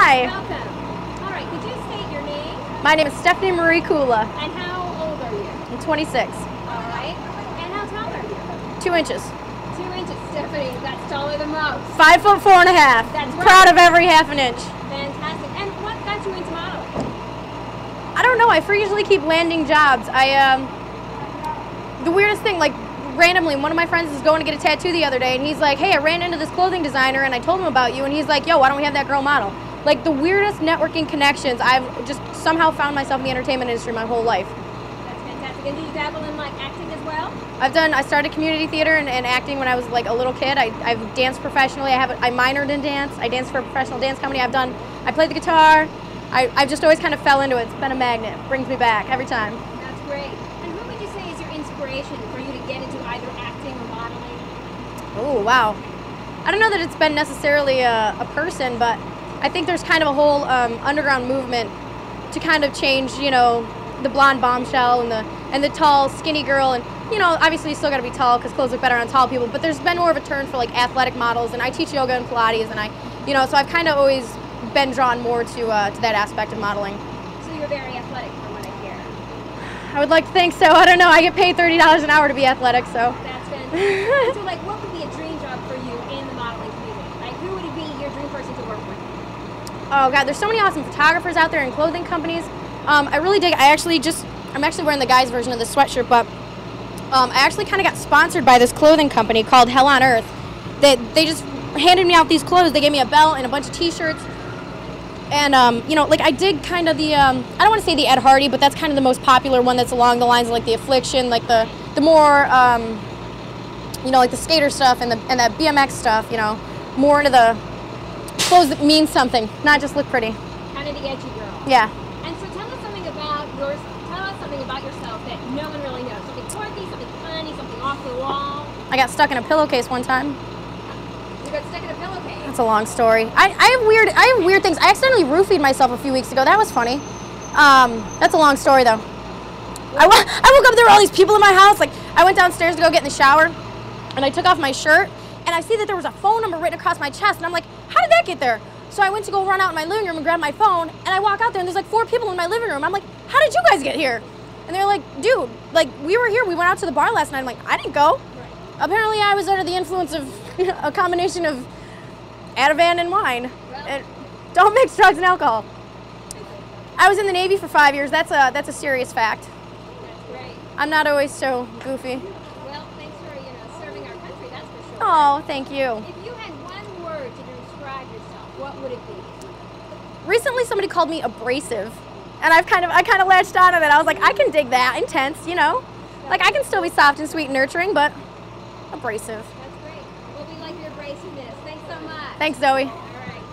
Hi. Welcome. All right, could you state your name? My name is Stephanie Marie Kula. And how old are you? I'm 26. All right. And how tall are you? 2 inches. 2 inches, Stephanie. That's taller than most. 5'4.5". That's right. Proud of every half an inch. Fantastic. And what got you into modeling? I don't know. I usually keep landing jobs. The weirdest thing, like randomly, one of my friends is going to get a tattoo the other day, and he's like, "Hey, I ran into this clothing designer, and I told him about you," and he's like, "Yo, why don't we have that girl model?" Like the weirdest networking connections. I've just somehow found myself in the entertainment industry my whole life. That's fantastic. And do you dabble in like acting as well? I started community theater and acting when I was like a little kid. I've danced professionally. I minored in dance. I danced for a professional dance company. I played the guitar. I just always kind of fell into it. It's been a magnet. Brings me back every time. That's great. And who would you say is your inspiration for you to get into either acting or modeling? Oh, wow. I don't know that it's been necessarily a person, but I think there's kind of a whole underground movement to kind of change, you know, the blonde bombshell and the tall, skinny girl. And, you know, obviously you still got to be tall because clothes look better on tall people, but there's been more of a turn for like athletic models, and I teach yoga and Pilates, and so I've kind of always been drawn more to that aspect of modeling. So you're very athletic from what I hear. I would like to think so. I don't know. I get paid $30 an hour to be athletic, so. That's fantastic. So, like, what would be a dream job for you in the modeling community? Like, who would be your dream person to work with? Oh God, there's so many awesome photographers out there and clothing companies. I really dig. I'm actually wearing the guys' version of the sweatshirt, but I actually kind of got sponsored by this clothing company called Hell on Earth. They just handed me out these clothes. They gave me a belt and a bunch of T-shirts. And, like I dig kind of the, I don't want to say the Ed Hardy, but that's kind of the most popular one that's along the lines of like the Affliction, like the more, like the skater stuff and that BMX stuff, more into the clothes that mean something, not just look pretty. Kind of the edgy girl. Yeah. And so tell us something about yourself that no one really knows. Something quirky, something funny, something off the wall. I got stuck in a pillowcase one time. You got stuck in a pillowcase. That's a long story. I have weird things. I accidentally roofied myself a few weeks ago. That was funny. That's a long story though. I woke up, there were all these people in my house. Like I went downstairs to go get in the shower, and I took off my shirt, and I see that there was a phone number written across my chest, and I'm like, how did that get there? So I went to go run out in my living room and grab my phone, and I walk out there, and there's like 4 people in my living room. I'm like, how did you guys get here? And they're like, dude, like we were here. We went out to the bar last night. I'm like, I didn't go. Right. Apparently I was under the influence of a combination of Ativan and wine. Well, Don't mix drugs and alcohol. I was in the Navy for 5 years. That's a serious fact. that's great. I'm not always so goofy. Well, thanks for serving our country, that's for sure. Oh, thank you. If you had one word to describe yourself, what would it be? Recently somebody called me abrasive, and I kind of latched on to it. I was like, I can dig that. Intense, Like I can still be soft and sweet and nurturing, but abrasive. That's great. Well, we like your abrasiveness. Thanks so much. Thanks, Zoe. All right.